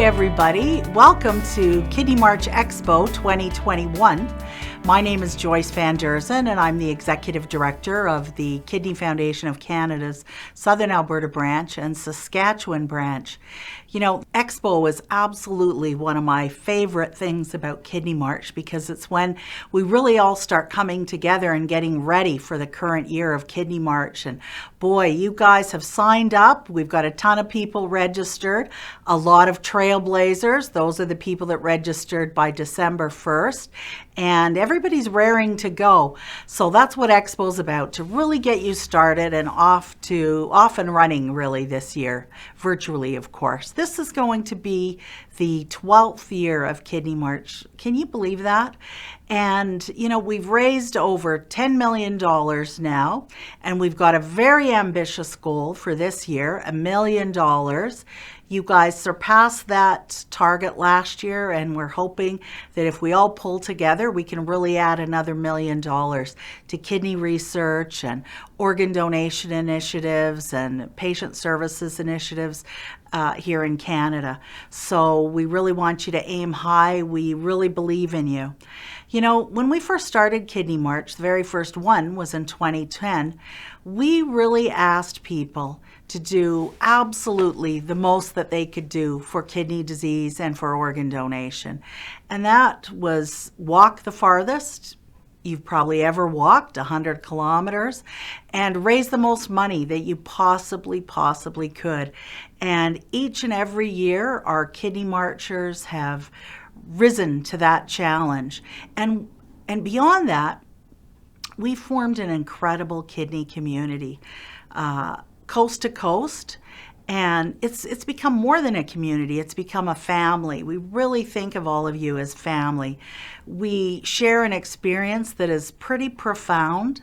Hi everybody, welcome to Kidney March Expo 2021. My name is Joyce Van Derzen and I'm the Executive Director of the Kidney Foundation of Canada's Southern Alberta branch and Saskatchewan branch. You know, Expo is absolutely one of my favorite things about Kidney March because it's when we really all start coming together and getting ready for the current year of Kidney March. And boy, you guys have signed up. We've got a ton of people registered, a lot of trailblazers. Those are the people that registered by December 1st. And everybody's raring to go. So that's what Expo's about, to really get you started and off and running really this year, virtually of course. This is going to be the 12th year of Kidney March. Can you believe that? And, you know, we've raised over $10 million now, and we've got a very ambitious goal for this year, $1 million. You guys surpassed that target last year, and we're hoping that if we all pull together, we can really add another $1 million to kidney research and organ donation initiatives and patient services initiatives here in Canada. So we really want you to aim high. We really believe in you. You know, when we first started Kidney March, the very first one was in 2010, we really asked people to do absolutely the most that they could do for kidney disease and for organ donation. And that was walk the farthest you've probably ever walked, 100 kilometers, and raise the most money that you possibly could. And each and every year, our kidney marchers have risen to that challenge. And beyond that, we formed an incredible kidney community, coast to coast. And it's become more than a community, it's become a family. We really think of all of you as family. We share an experience that is pretty profound,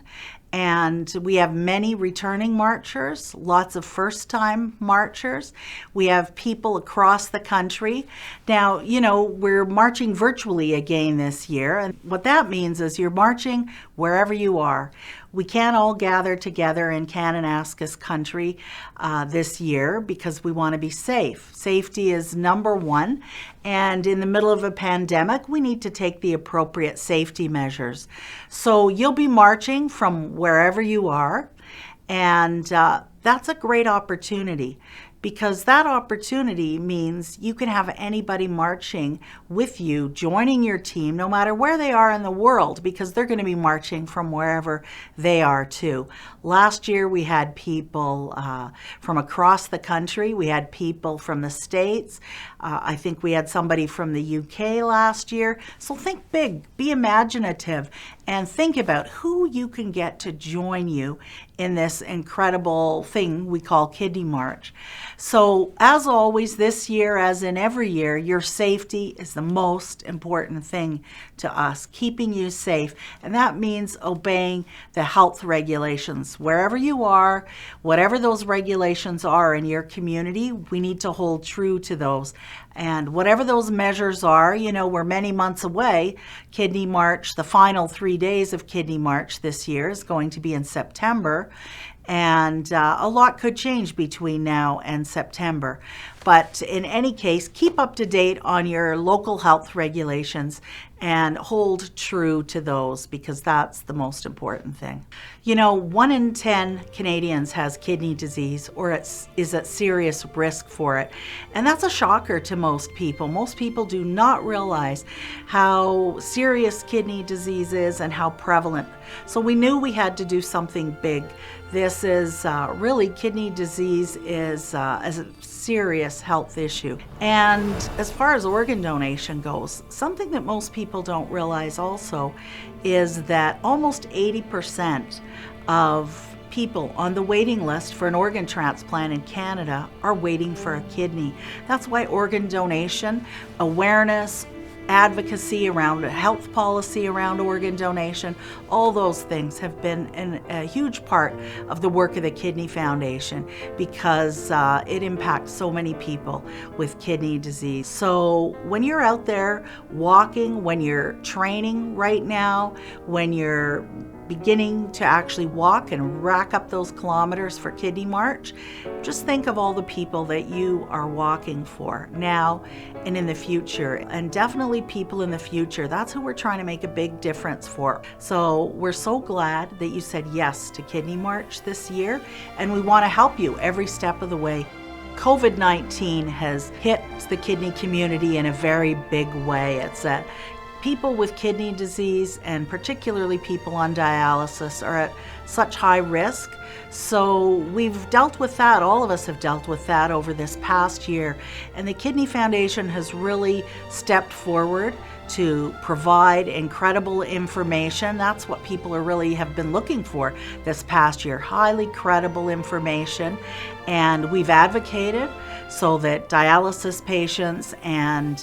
and we have many returning marchers, lots of first-time marchers. We have people across the country. Now, you know, we're marching virtually again this year, and what that means is you're marching wherever you are. We can't all gather together in Kananaskis country this year because we want to be safe. Safety is number one, and in the middle of a pandemic, we need to take the appropriate safety measures. So you'll be marching from wherever you are, and that's a great opportunity, because that opportunity means you can have anybody marching with you, joining your team, no matter where they are in the world, because they're going to be marching from wherever they are too. Last year we had people from across the country. We had people from the States. I think we had somebody from the UK last year. So think big, be imaginative, and think about who you can get to join you in this incredible thing we call Kidney March. So as always, this year, as in every year, your safety is the most important thing to us, keeping you safe. And that means obeying the health regulations. Wherever you are, whatever those regulations are in your community, we need to hold true to those. And whatever those measures are, you know, we're many months away. Kidney March, the final 3 days of Kidney March this year is going to be in September. And a lot could change between now and September. But in any case, keep up to date on your local health regulations and hold true to those, because that's the most important thing. You know, 1 in 10 Canadians has kidney disease or is at serious risk for it. And that's a shocker to most people. Most people do not realize how serious kidney disease is and how prevalent. So we knew we had to do something big. This is really, kidney disease is a serious health issue. And as far as organ donation goes, something that most people don't realize also is that almost 80% of people on the waiting list for an organ transplant in Canada are waiting for a kidney. That's why organ donation, awareness, advocacy around health policy around organ donation, all those things have been a huge part of the work of the Kidney Foundation, because it impacts so many people with kidney disease. So when you're out there walking, when you're training right now, when you're beginning to actually walk and rack up those kilometers for Kidney March, just think of all the people that you are walking for now and in the future. And definitely people in the future, that's who we're trying to make a big difference for. So we're so glad that you said yes to Kidney March this year, and we want to help you every step of the way. COVID-19 has hit the kidney community in a very big way. It's that people with kidney disease, and particularly people on dialysis, are at such high risk. So we've dealt with that, all of us have dealt with that over this past year. And the Kidney Foundation has really stepped forward to provide incredible information. That's what people are really have been looking for this past year, highly credible information. And we've advocated so that dialysis patients and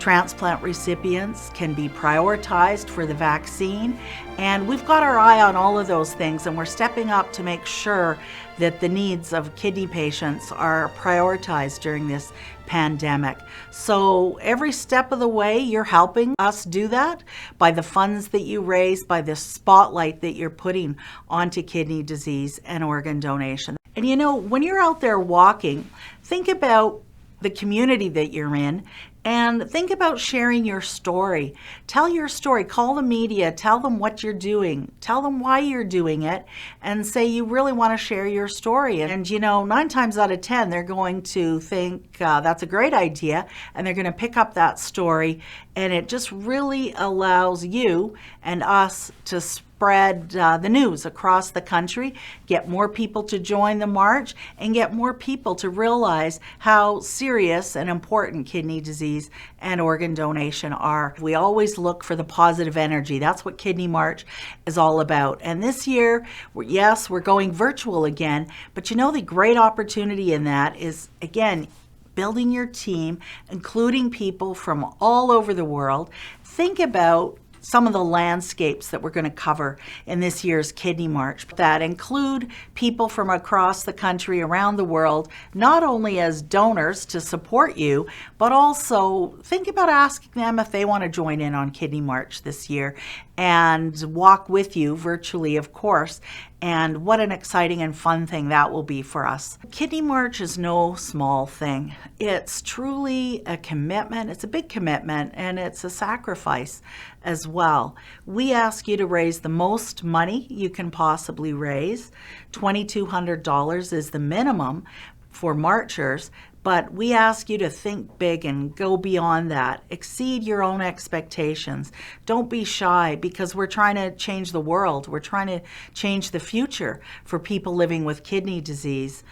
transplant recipients can be prioritized for the vaccine. And we've got our eye on all of those things, and we're stepping up to make sure that the needs of kidney patients are prioritized during this pandemic. So every step of the way, you're helping us do that by the funds that you raise, by the spotlight that you're putting onto kidney disease and organ donation. And you know, when you're out there walking, think about the community that you're in, and think about sharing your story. Tell your story, call the media, tell them what you're doing, tell them why you're doing it, and say you really want to share your story. And you know, 9 times out of 10, they're going to think that's a great idea, and they're going to pick up that story, and it just really allows you and us to spread the news across the country, get more people to join the march, and get more people to realize how serious and important kidney disease and organ donation are. We always look for the positive energy. That's what Kidney March is all about. And this year, yes, we're going virtual again, but you know, the great opportunity in that is, again, building your team, including people from all over the world. Think about some of the landscapes that we're going to cover in this year's Kidney March that include people from across the country, around the world, not only as donors to support you, but also think about asking them if they want to join in on Kidney March this year and walk with you virtually, of course. And what an exciting and fun thing that will be for us. Kidney March is no small thing. It's truly a commitment. It's a big commitment, and it's a sacrifice as well. We ask you to raise the most money you can possibly raise. $2,200 is the minimum for marchers, but we ask you to think big and go beyond that. Exceed your own expectations. Don't be shy, because we're trying to change the world. We're trying to change the future for people living with kidney disease.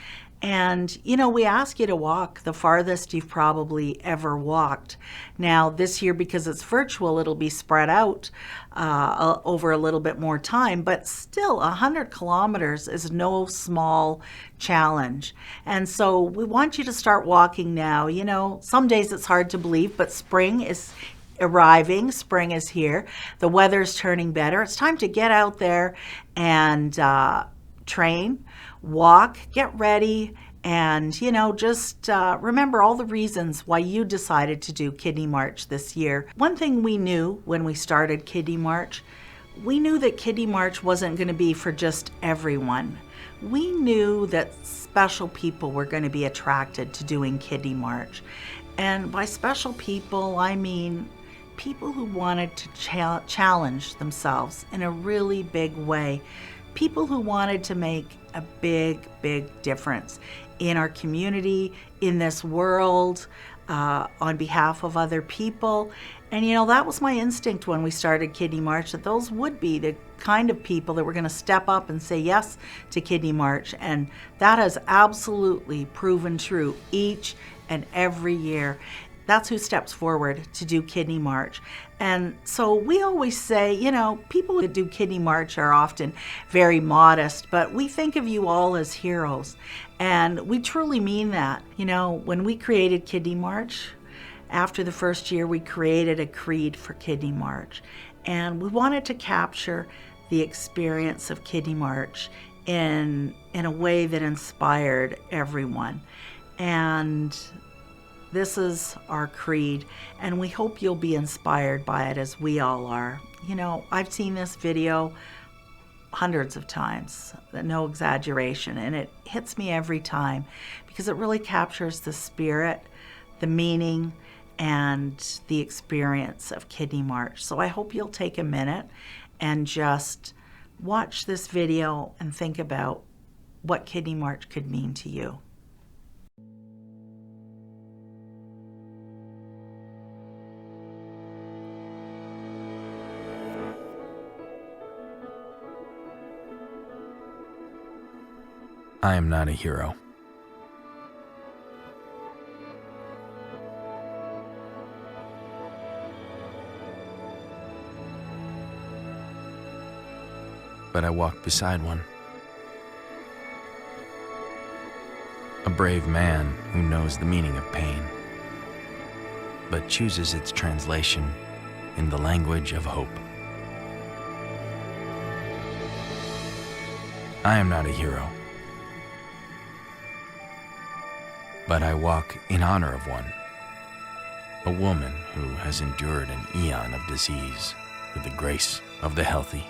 And, you know, we ask you to walk the farthest you've probably ever walked. Now, this year, because it's virtual, it'll be spread out over a little bit more time, but still 100 kilometers is no small challenge. And so we want you to start walking now. You know, some days it's hard to believe, but spring is arriving. Spring is here. The weather's turning better. It's time to get out there and train, walk, get ready, and, you know, just remember all the reasons why you decided to do Kidney March this year. One thing we knew when we started Kidney March, we knew that Kidney March wasn't going to be for just everyone. We knew that special people were going to be attracted to doing Kidney March. And by special people, I mean people who wanted to challenge themselves in a really big way. People who wanted to make a big, big difference in our community, in this world, on behalf of other people. And you know, that was my instinct when we started Kidney March, that those would be the kind of people that were going to step up and say yes to Kidney March. And that has absolutely proven true each and every year. That's who steps forward to do Kidney March. And so we always say, you know, people that do Kidney March are often very modest, but we think of you all as heroes. And we truly mean that. You know, when we created Kidney March, after the first year, we created a creed for Kidney March. And we wanted to capture the experience of Kidney March in a way that inspired everyone. And this is our creed, and we hope you'll be inspired by it as we all are. You know, I've seen this video hundreds of times, no exaggeration, and it hits me every time because it really captures the spirit, the meaning, and the experience of Kidney March. So I hope you'll take a minute and just watch this video and think about what Kidney March could mean to you. I am not a hero. But I walk beside one. A brave man who knows the meaning of pain, but chooses its translation in the language of hope. I am not a hero, but I walk in honor of one, a woman who has endured an eon of disease with the grace of the healthy.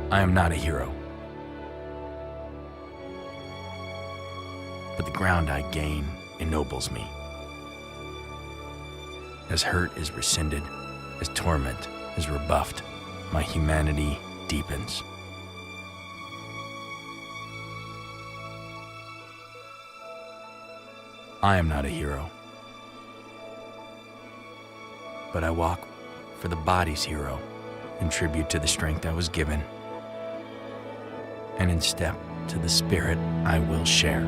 I am not a hero, but the ground I gain ennobles me. As hurt is rescinded, as torment is rebuffed, my humanity deepens. I am not a hero, but I walk for the body's hero in tribute to the strength I was given, and in step to the spirit I will share.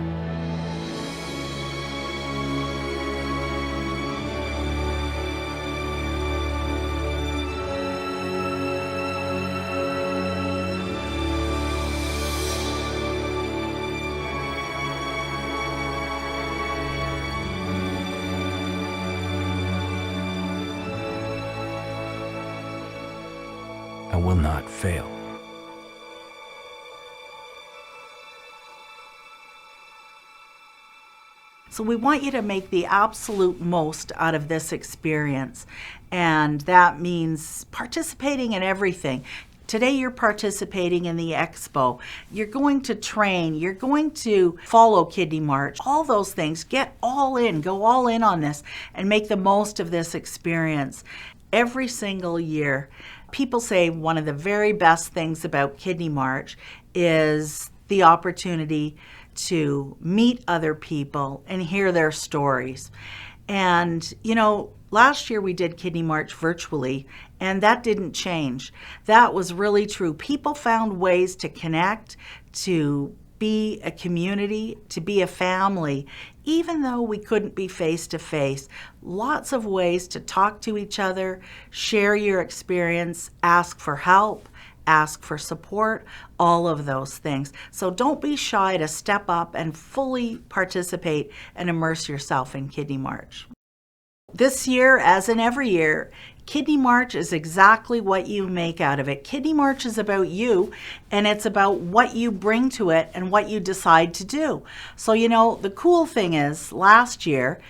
I will not fail. So we want you to make the absolute most out of this experience, and that means participating in everything. Today you're participating in the EXPO. You're going to train, you're going to follow Kidney March, all those things. Get all in, go all in on this and make the most of this experience. Every single year, people say one of the very best things about Kidney March is the opportunity to meet other people and hear their stories. And, you know, last year we did Kidney March virtually, and that didn't change. That was really true. People found ways to connect, to be a community, to be a family, even though we couldn't be face to face. Lots of ways to talk to each other, share your experience, ask for help, ask for support, all of those things. So don't be shy to step up and fully participate and immerse yourself in Kidney March. This year, as in every year, Kidney March is exactly what you make out of it. Kidney March is about you, and it's about what you bring to it and what you decide to do. So, you know, the cool thing is last year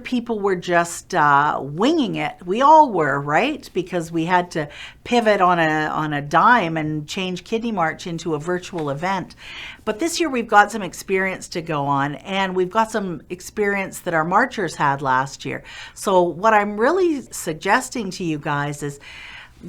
people were just winging it. We all were, right? Because we had to pivot on a dime and change Kidney March into a virtual event. But this year we've got some experience to go on, and we've got some experience that our marchers had last year. So what I'm really suggesting to you guys is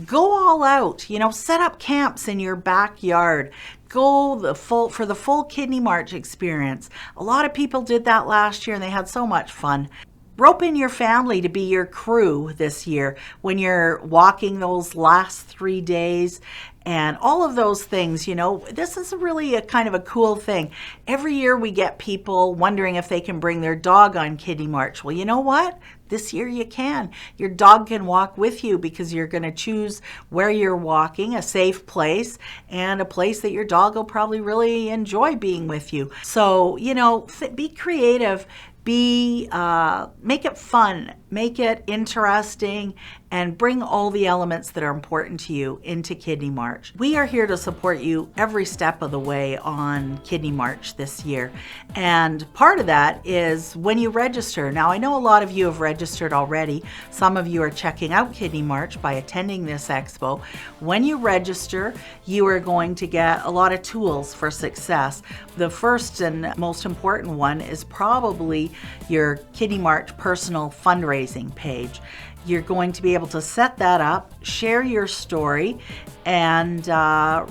go all out, you know, set up camps in your backyard. Go for the full Kidney March experience. A lot of people did that last year and they had so much fun. Rope in your family to be your crew this year when you're walking those last 3 days and all of those things. You know, this is really a kind of a cool thing. Every year we get people wondering if they can bring their dog on Kidney March. Well, you know what? This year you can. Your dog can walk with you because you're going to choose where you're walking, a safe place, and a place that your dog will probably really enjoy being with you. So, you know, be creative. Make it fun, make it interesting, and bring all the elements that are important to you into Kidney March. We are here to support you every step of the way on Kidney March this year. And part of that is when you register. Now, I know a lot of you have registered already. Some of you are checking out Kidney March by attending this expo. When you register, you are going to get a lot of tools for success. The first and most important one is probably your Kidney March personal fundraising page. You're going to be able to set that up, share your story, and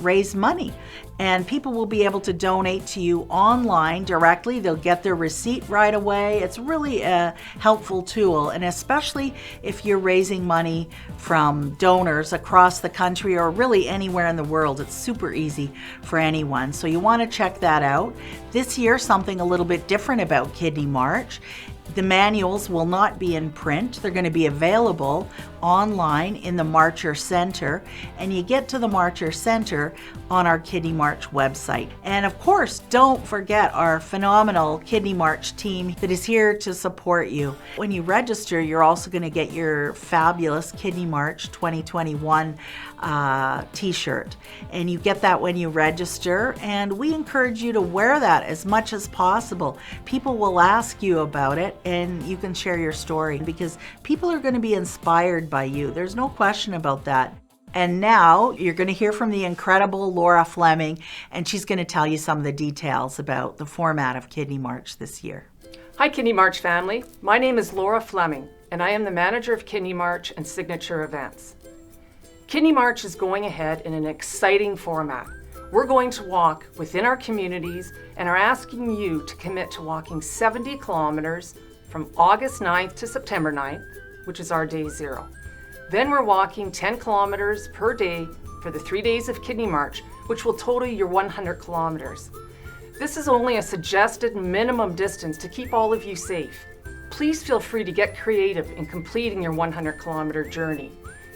raise money. And people will be able to donate to you online directly. They'll get their receipt right away. It's really a helpful tool, and especially if you're raising money from donors across the country or really anywhere in the world. It's super easy for anyone. So you want to check that out. This year, something a little bit different about Kidney March. The manuals will not be in print. They're going to be available online in the Marcher Center, and you get to the Marcher Center on our Kidney March website. And of course, don't forget our phenomenal Kidney March team that is here to support you. When you register, you're also going to get your fabulous Kidney March 2021 t-shirt, and you get that when you register, and we encourage you to wear that as much as possible. People will ask you about it, and you can share your story because people are going to be inspired by you. There's no question about that. And now you're going to hear from the incredible Laura Fleming, and she's going to tell you some of the details about the format of Kidney March this year. Hi Kidney March family, my name is Laura Fleming, and I am the manager of Kidney March and Signature Events. Kidney March is going ahead in an exciting format. We're going to walk within our communities and are asking you to commit to walking 70 kilometers from August 9th to September 9th, which is our day zero. Then we're walking 10 kilometers per day for the 3 days of Kidney March, which will total your 100 kilometers. This is only a suggested minimum distance to keep all of you safe. Please feel free to get creative in completing your 100 kilometer journey.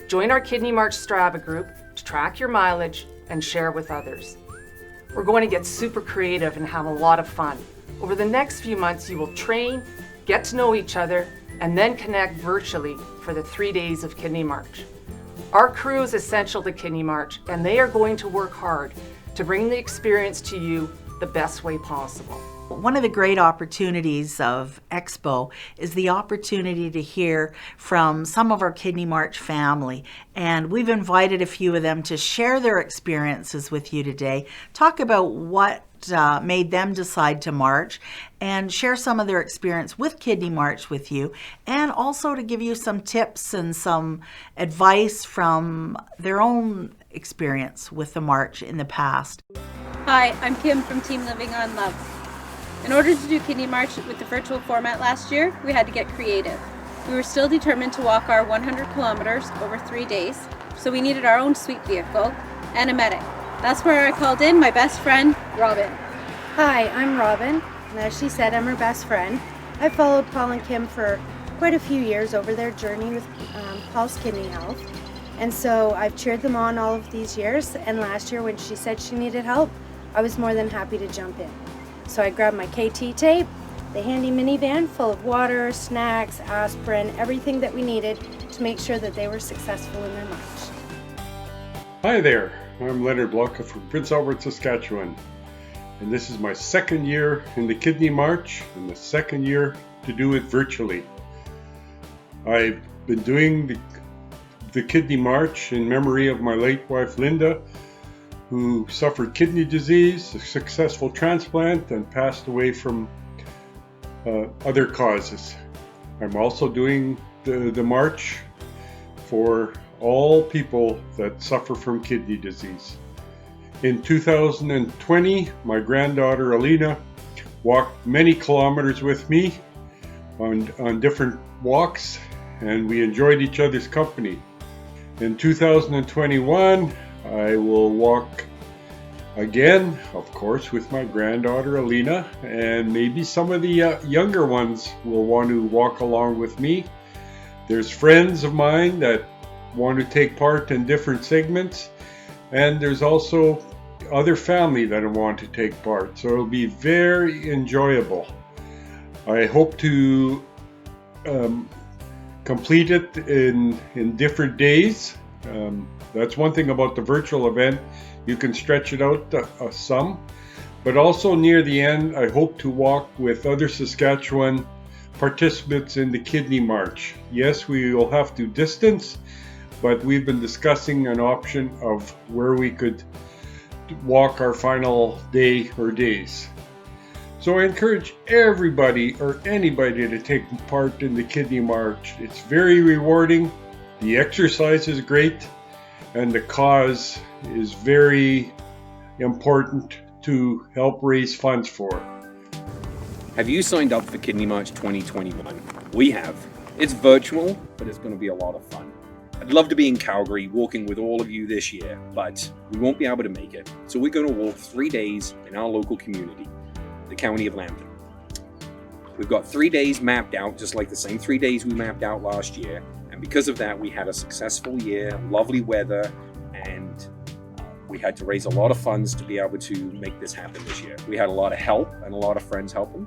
Join our Kidney March Strava group to track your mileage and share with others. We're going to get super creative and have a lot of fun. Over the next few months, you will train, get to know each other, and then connect virtually for the 3 days of Kidney March. Our crew is essential to Kidney March, and they are going to work hard to bring the experience to you the best way possible. One of the great opportunities of EXPO is the opportunity to hear from some of our Kidney March family, and we've invited a few of them to share their experiences with you today, talk about what made them decide to march, and share some of their experience with Kidney March with you, and also to give you some tips and some advice from their own experience with the march in the past. Hi, I'm Kim from Team Living on Love. In order to do Kidney March with the virtual format last year, we had to get creative. We were still determined to walk our 100 kilometers over 3 days, so we needed our own sweet vehicle and a medic. That's where I called in my best friend, Robin. Hi, I'm Robin, and as she said, I'm her best friend. I followed Paul and Kim for quite a few years over their journey with Paul's kidney health, and so I've cheered them on all of these years, and last year when she said she needed help, I was more than happy to jump in. So I grabbed my KT tape, the handy minivan full of water, snacks, aspirin, everything that we needed to make sure that they were successful in their march. Hi there, I'm Leonard Blocka from Prince Albert, Saskatchewan, and this is my second year in the Kidney March and the second year to do it virtually. I've been doing the Kidney March in memory of my late wife Linda, who suffered kidney disease, a successful transplant, and passed away from other causes. I'm also doing the march for all people that suffer from kidney disease. In 2020, my granddaughter Alina walked many kilometers with me on different walks, and we enjoyed each other's company. In 2021, I will walk again, of course, with my granddaughter Alina, and maybe some of the younger ones will want to walk along with me. There's friends of mine that want to take part in different segments, and there's also other family that want to take part, so it'll be very enjoyable. I hope to complete it in different days. That's one thing about the virtual event. You can stretch it out some. But also near the end, I hope to walk with other Saskatchewan participants in the Kidney March. Yes, we will have to distance, but we've been discussing an option of where we could walk our final day or days. So I encourage everybody or anybody to take part in the Kidney March. It's very rewarding, the exercise is great, and the cause is very important to help raise funds for. Have you signed up for Kidney March 2021? We have. It's virtual, but it's going to be a lot of fun. I'd love to be in Calgary walking with all of you this year, but we won't be able to make it. So we're going to walk 3 days in our local community, the County of Lambton. We've got 3 days mapped out, just like the same 3 days we mapped out last year. And because of that, we had a successful year, lovely weather, and we had to raise a lot of funds to be able to make this happen this year. We had a lot of help and a lot of friends helping.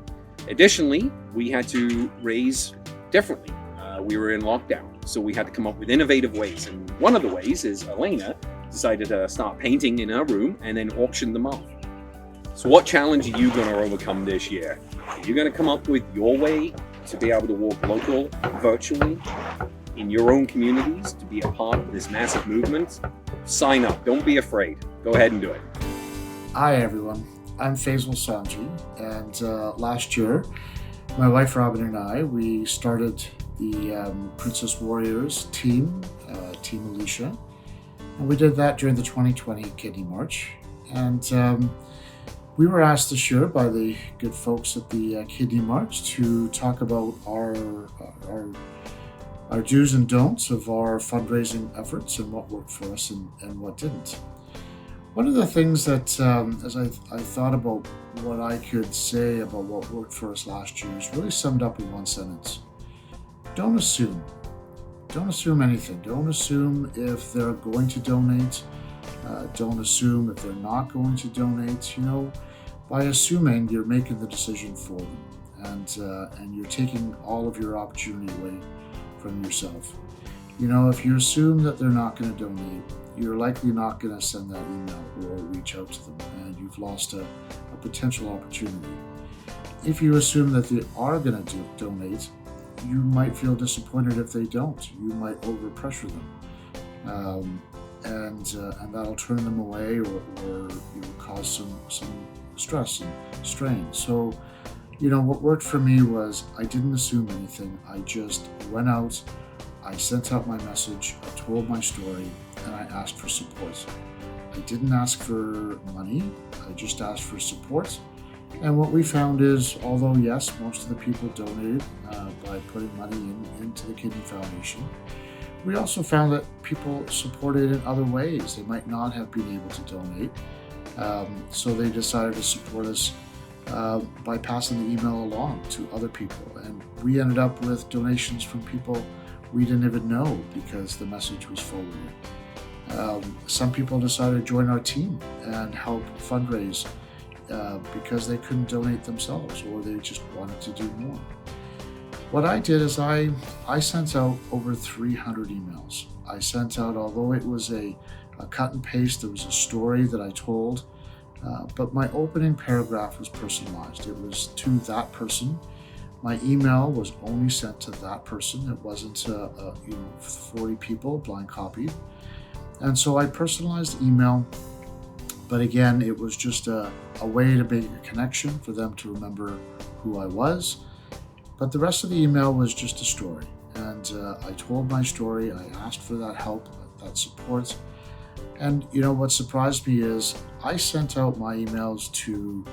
Additionally, we had to raise differently. We were in lockdown, so we had to come up with innovative ways. And one of the ways is Elena decided to start painting in her room and then auction them off. So what challenge are you going to overcome this year? Are you going to come up with your way to be able to walk local, virtually, in your own communities, to be a part of this massive movement? Sign up. Don't be afraid. Go ahead and do it. Hi everyone, I'm Faisal Sanji, and last year my wife Robin and I, we started the Princess Warriors team, Team Alicia, and we did that during the 2020 Kidney March. And we were asked this year by the good folks at the Kidney March to talk about our do's and don'ts of our fundraising efforts and what worked for us and what didn't. One of the things that, as I thought about what I could say about what worked for us last year is really summed up in one sentence. Don't assume. Don't assume anything. Don't assume if they're going to donate. Don't assume if they're not going to donate. You know, by assuming, you're making the decision for them, and you're taking all of your opportunity away from yourself. You know, if you assume that they're not going to donate, you're likely not going to send that email or reach out to them, and you've lost a potential opportunity. If you assume that they are going to donate, you might feel disappointed if they don't. You might overpressure them, and that'll turn them away or cause some stress and strain. So, you know, what worked for me was I didn't assume anything. I just went out, I sent out my message, I told my story, and I asked for support. I didn't ask for money, I just asked for support. And what we found is, although yes, most of the people donated by putting money into the Kidney Foundation, we also found that people supported in other ways. They might not have been able to donate, so they decided to support us by passing the email along to other people. And we ended up with donations from people we didn't even know because the message was forwarded. Some people decided to join our team and help fundraise because they couldn't donate themselves or they just wanted to do more. What I did is I sent out over 300 emails. I sent out, although it was a cut and paste, there was a story that I told, but my opening paragraph was personalized. It was to that person. My email was only sent to that person. It wasn't to 40 people blind copied. And so I personalized the email, but again, it was just a way to make a connection for them to remember who I was. But the rest of the email was just a story. And I told my story, I asked for that help, that support. And you know what surprised me is I sent out my emails to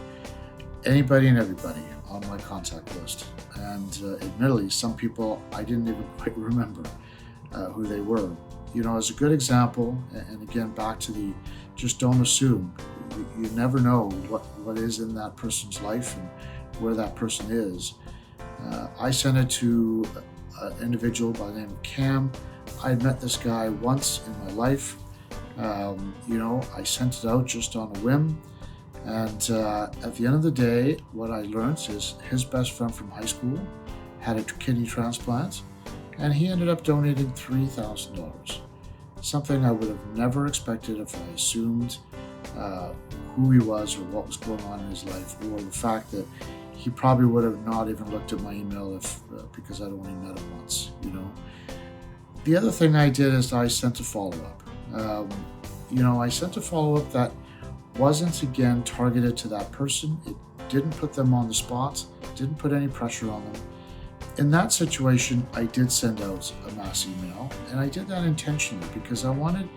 anybody and everybody on my contact list. And admittedly, some people I didn't even quite remember who they were. You know, as a good example, and again, back to the just don't assume. You never know what is in that person's life and where that person is. I sent it to an individual by the name of Cam. I had met this guy once in my life. I sent it out just on a whim. And at the end of the day, what I learned is his best friend from high school had a kidney transplant. and he ended up donating $3,000. Something I would have never expected if I assumed who he was or what was going on in his life, or the fact that he probably would have not even looked at my email because I'd only met him once, you know. The other thing I did is I sent a follow-up. I sent a follow-up that wasn't, again, targeted to that person. It didn't put them on the spot, didn't put any pressure on them. In that situation, I did send out a mass email, and I did that intentionally because I wanted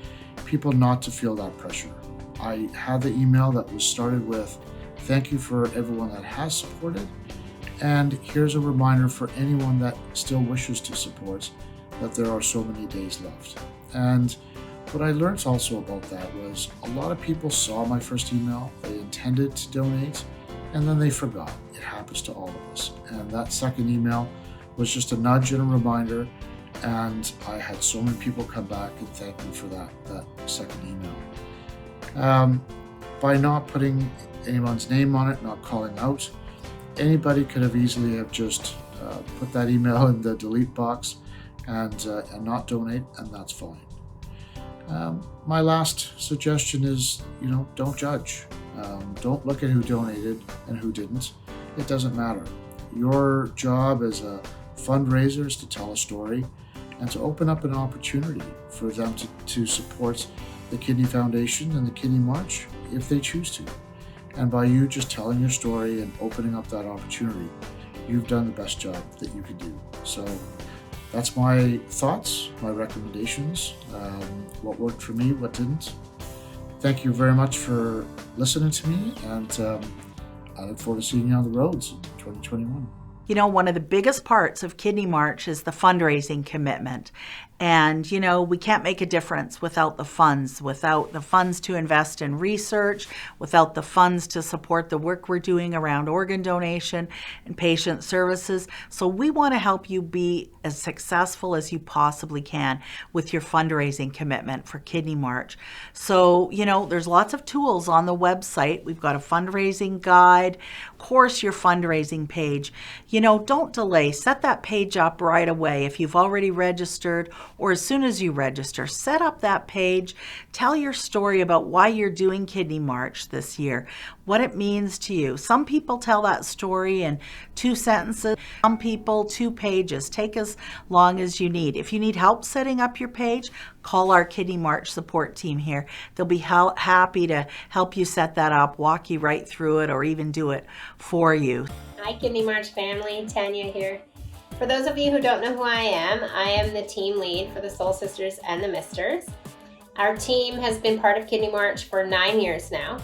people not to feel that pressure. I had the email that was started with, "Thank you for everyone that has supported, and here's a reminder for anyone that still wishes to support that there are so many days left." And what I learned also about that was a lot of people saw my first email, they intended to donate, and then they forgot. It happens to all of us. And that second email was just a nudge and a reminder, and I had so many people come back and thank me for that second email. By not putting anyone's name on it, not calling out, anybody could have easily have just put that email in the delete box and not donate, and that's fine. My last suggestion is, don't judge. Don't look at who donated and who didn't. It doesn't matter. Your job as a fundraiser is to tell a story and to open up an opportunity for them to support the Kidney Foundation and the Kidney March if they choose to. And by you just telling your story and opening up that opportunity, you've done the best job that you could do. So that's my thoughts, my recommendations, what worked for me, what didn't. Thank you very much for listening to me, and I look forward to seeing you on the roads in 2021. One of the biggest parts of Kidney March is the fundraising commitment. And, we can't make a difference without the funds to invest in research, without the funds to support the work we're doing around organ donation and patient services. So we want to help you be as successful as you possibly can with your fundraising commitment for Kidney March. So, there's lots of tools on the website. We've got a fundraising guide, of course, your fundraising page. Don't delay. Set that page up right away. If you've already registered, or as soon as you register, set up that page. Tell your story about why you're doing Kidney March this year, what it means to you. Some people tell that story in 2 sentences, some people 2 pages. Take as long as you need. If you need help setting up your page, call our Kidney March support team here. They'll be happy to help you set that up, walk you right through it, or even do it for you. Hi Kidney March family, Tanya here. For those of you who don't know who I am the team lead for the Soul Sisters and the Misters. Our team has been part of Kidney March for 9 years now.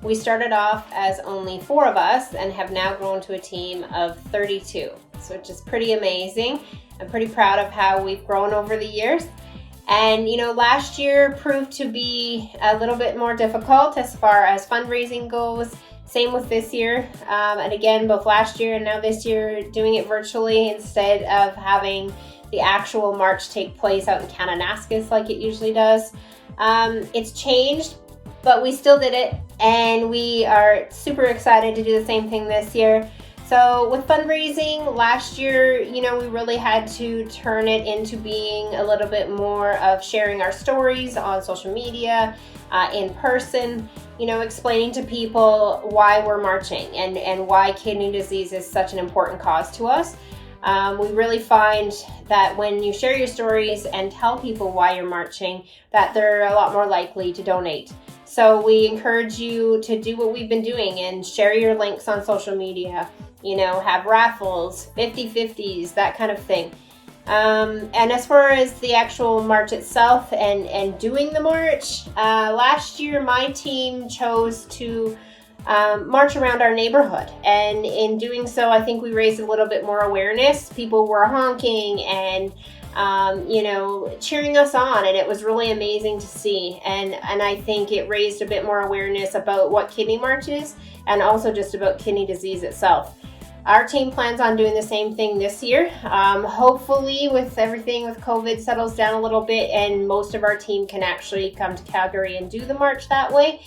We started off as only 4 of us and have now grown to a team of 32, so which is pretty amazing. I'm pretty proud of how we've grown over the years. And last year proved to be a little bit more difficult as far as fundraising goes. Same with this year, and again, both last year and now this year, doing it virtually instead of having the actual march take place out in Kananaskis like it usually does. It's changed, but we still did it, and we are super excited to do the same thing this year. So with fundraising, last year, we really had to turn it into being a little bit more of sharing our stories on social media, in person, explaining to people why we're marching and why kidney disease is such an important cause to us. We really find that when you share your stories and tell people why you're marching, that they're a lot more likely to donate. So we encourage you to do what we've been doing and share your links on social media, have raffles, 50/50s, that kind of thing. And as far as the actual march itself and doing the march, last year my team chose to march around our neighborhood, and in doing so I think we raised a little bit more awareness. People were honking and cheering us on, and it was really amazing to see, and I think it raised a bit more awareness about what Kidney March is and also just about kidney disease itself. Our team plans on doing the same thing this year. Hopefully with everything with COVID settles down a little bit and most of our team can actually come to Calgary and do the march that way.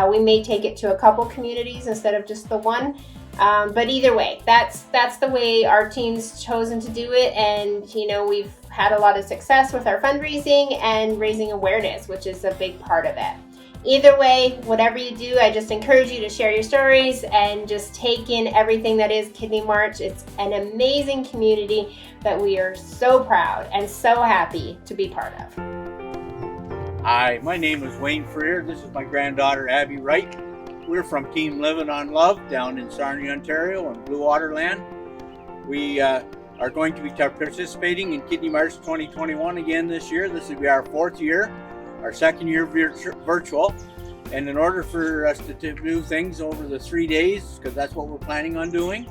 We may take it to a couple communities instead of just the one. But either way, that's the way our team's chosen to do it. And, we've had a lot of success with our fundraising and raising awareness, which is a big part of it. Either way, whatever you do, I just encourage you to share your stories and just take in everything that is Kidney March. It's an amazing community that we are so proud and so happy to be part of. Hi, my name is Wayne Freer. This is my granddaughter, Abby Wright. We're from Team Living on Love down in Sarnia, Ontario on Blue Water Land. We are going to be participating in Kidney March 2021 again this year. This will be our 4th year, our 2nd year virtual. And in order for us to do things over the 3 days, because that's what we're planning on doing,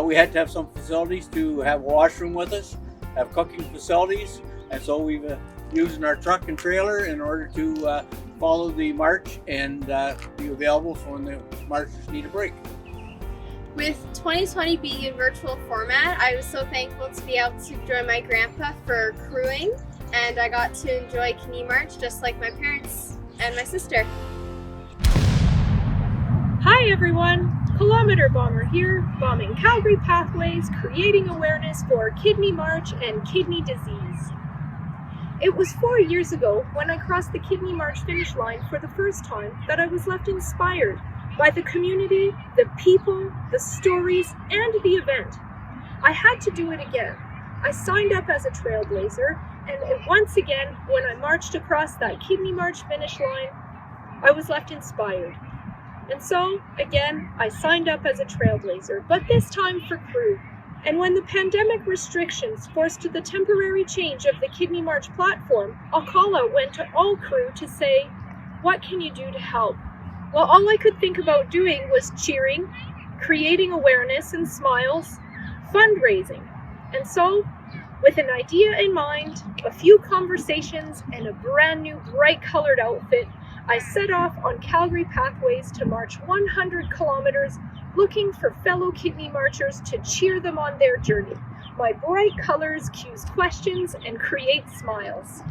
we had to have some facilities to have a washroom with us, have cooking facilities, and so we've using our truck and trailer in order to follow the march and be available for when the marchers need a break. With 2020 being in virtual format, I was so thankful to be able to join my grandpa for crewing, and I got to enjoy Kidney March just like my parents and my sister. Hi everyone, Kilometer Bomber here, bombing Calgary pathways, creating awareness for Kidney March and kidney disease. It was 4 years ago when I crossed the Kidney March finish line for the first time that I was left inspired by the community, the people, the stories, and the event. I had to do it again. I signed up as a trailblazer, and once again, when I marched across that Kidney March finish line, I was left inspired. And so, again, I signed up as a trailblazer, but this time for crew. And when the pandemic restrictions forced the temporary change of the Kidney March platform, a call out went to all crew to say, what can you do to help? Well, all I could think about doing was cheering, creating awareness and smiles, fundraising. And so, with an idea in mind, a few conversations, and a brand new bright colored outfit, I set off on Calgary pathways to march 100 kilometers looking for fellow kidney marchers to cheer them on their journey. My bright colors cues questions and create smiles.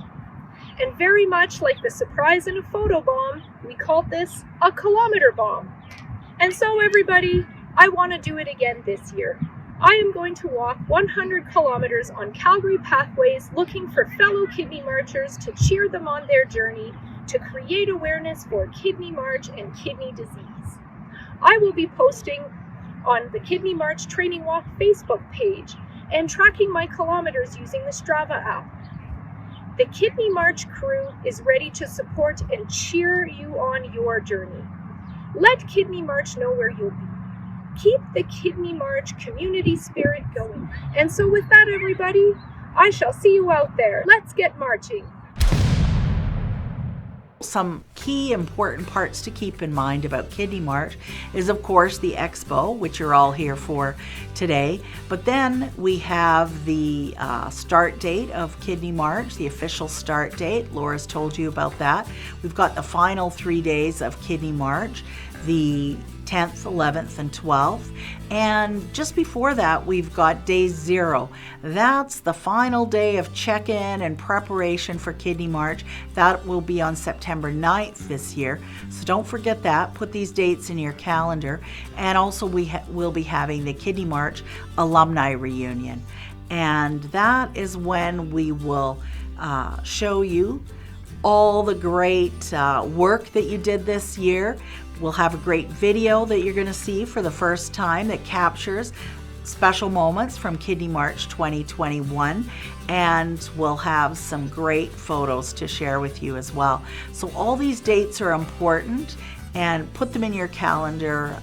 And very much like the surprise in a photo bomb, we called this a kilometer bomb. And so everybody, I want to do it again this year. I am going to walk 100 kilometers on Calgary pathways looking for fellow kidney marchers to cheer them on their journey to create awareness for Kidney March and kidney disease. I will be posting on the Kidney March Training Walk Facebook page and tracking my kilometers using the Strava app. The Kidney March crew is ready to support and cheer you on your journey. Let Kidney March know where you'll be. Keep the Kidney March community spirit going. And so with that, everybody, I shall see you out there. Let's get marching. Some key important parts to keep in mind about Kidney March is, of course, the EXPO, which you're all here for today. But then we have the start date of Kidney March, the official start date. Laura's told you about that. We've got the final 3 days of Kidney March, the 10th, 11th, and 12th. And just before that, we've got day 0. That's the final day of check-in and preparation for Kidney March. That will be on September 9th this year. So don't forget that. Put these dates in your calendar. And also we'll be having the Kidney March Alumni Reunion. And that is when we will show you all the great work that you did this year. We'll have a great video that you're going to see for the first time that captures special moments from Kidney March 2021, and we'll have some great photos to share with you as well. So all these dates are important, and put them in your calendar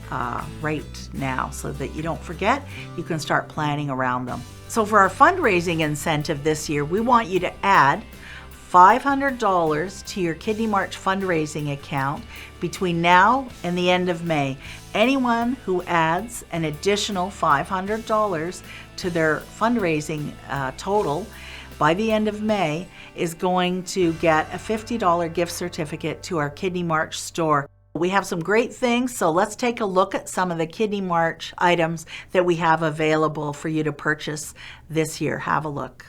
right now so that you don't forget. You can start planning around them. So for our fundraising incentive this year, we want you to add $500 to your Kidney March fundraising account between now and the end of May. Anyone who adds an additional $500 to their fundraising total by the end of May is going to get a $50 gift certificate to our Kidney March store. We have some great things, so let's take a look at some of the Kidney March items that we have available for you to purchase this year. Have a look.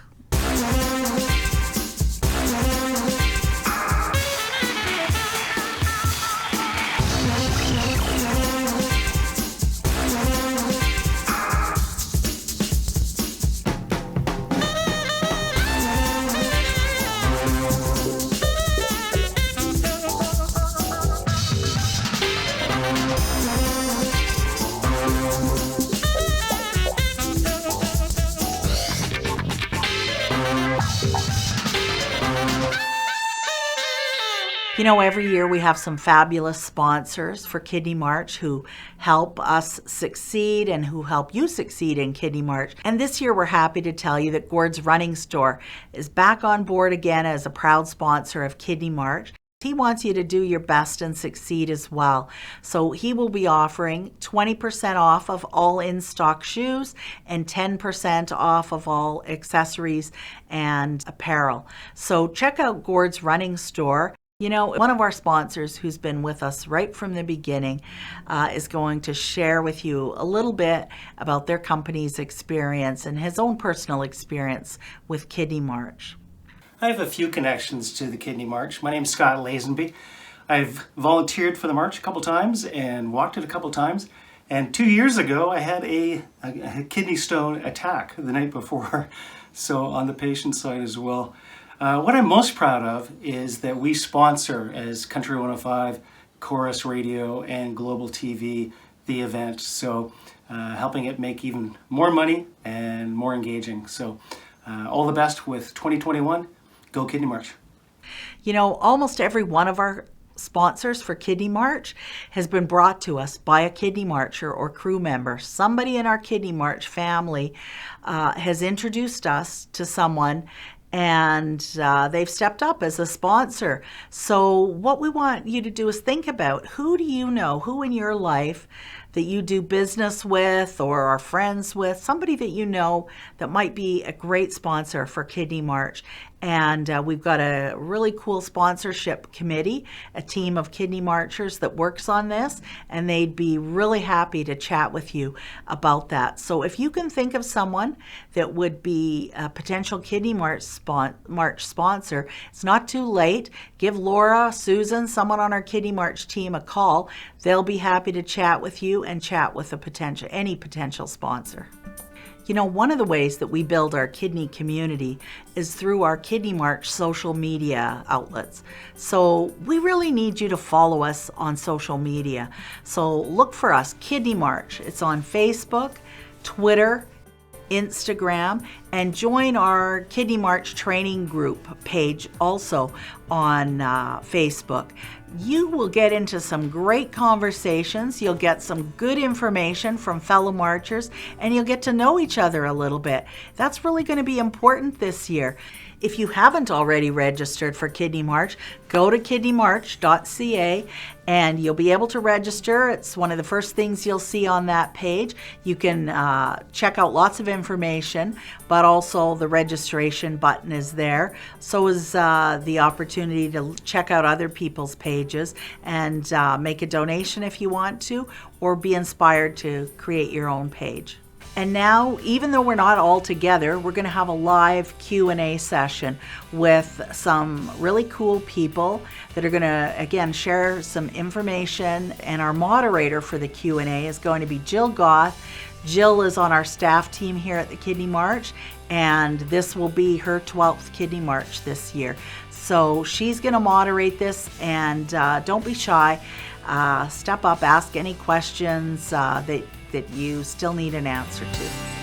You know, every year we have some fabulous sponsors for Kidney March who help us succeed and who help you succeed in Kidney March. And this year we're happy to tell you that Gord's Running Store is back on board again as a proud sponsor of Kidney March. He wants you to do your best and succeed as well. So he will be offering 20% off of all in-stock shoes and 10% off of all accessories and apparel. So check out Gord's Running Store. You know, one of our sponsors who's been with us right from the beginning is going to share with you a little bit about their company's experience and his own personal experience with Kidney March. I have a few connections to the Kidney March. My name's Scott Lazenby. I've volunteered for the march a couple times and walked it a couple times. And 2 years ago, I had a kidney stone attack the night before, so on the patient side as well. What I'm most proud of is that we sponsor, as Country 105, Chorus Radio, and Global TV, the event. So helping it make even more money and more engaging. So all the best with 2021. Go Kidney March. You know, almost every one of our sponsors for Kidney March has been brought to us by a Kidney Marcher or crew member. Somebody in our Kidney March family has introduced us to someone, and they've stepped up as a sponsor. So what we want you to do is think about, who do you know, who in your life that you do business with or are friends with, somebody that you know that might be a great sponsor for Kidney March. And we've got a really cool sponsorship committee, a team of Kidney Marchers that works on this, and they'd be really happy to chat with you about that. So if you can think of someone that would be a potential Kidney March sponsor, it's not too late. Give Laura, Susan, someone on our Kidney March team a call. They'll be happy to chat with you and chat with any potential sponsor. You know, one of the ways that we build our kidney community is through our Kidney March social media outlets. So we really need you to follow us on social media. So look for us, Kidney March. It's on Facebook, Twitter, Instagram, and join our Kidney March training group page also on Facebook. You will get into some great conversations, you'll get some good information from fellow marchers, and you'll get to know each other a little bit. That's really going to be important this year. If you haven't already registered for Kidney March, go to kidneymarch.ca and you'll be able to register. It's one of the first things you'll see on that page. You can check out lots of information, but also the registration button is there. So is the opportunity to check out other people's pages and make a donation if you want to, or be inspired to create your own page. And now, even though we're not all together, we're going to have a live Q&A session with some really cool people that are going to, again, share some information. And our moderator for the Q&A is going to be Jill Goth. Jill is on our staff team here at the Kidney March, and this will be her 12th Kidney March this year. So she's going to moderate this, and don't be shy. Step up, ask any questions that you still need an answer to.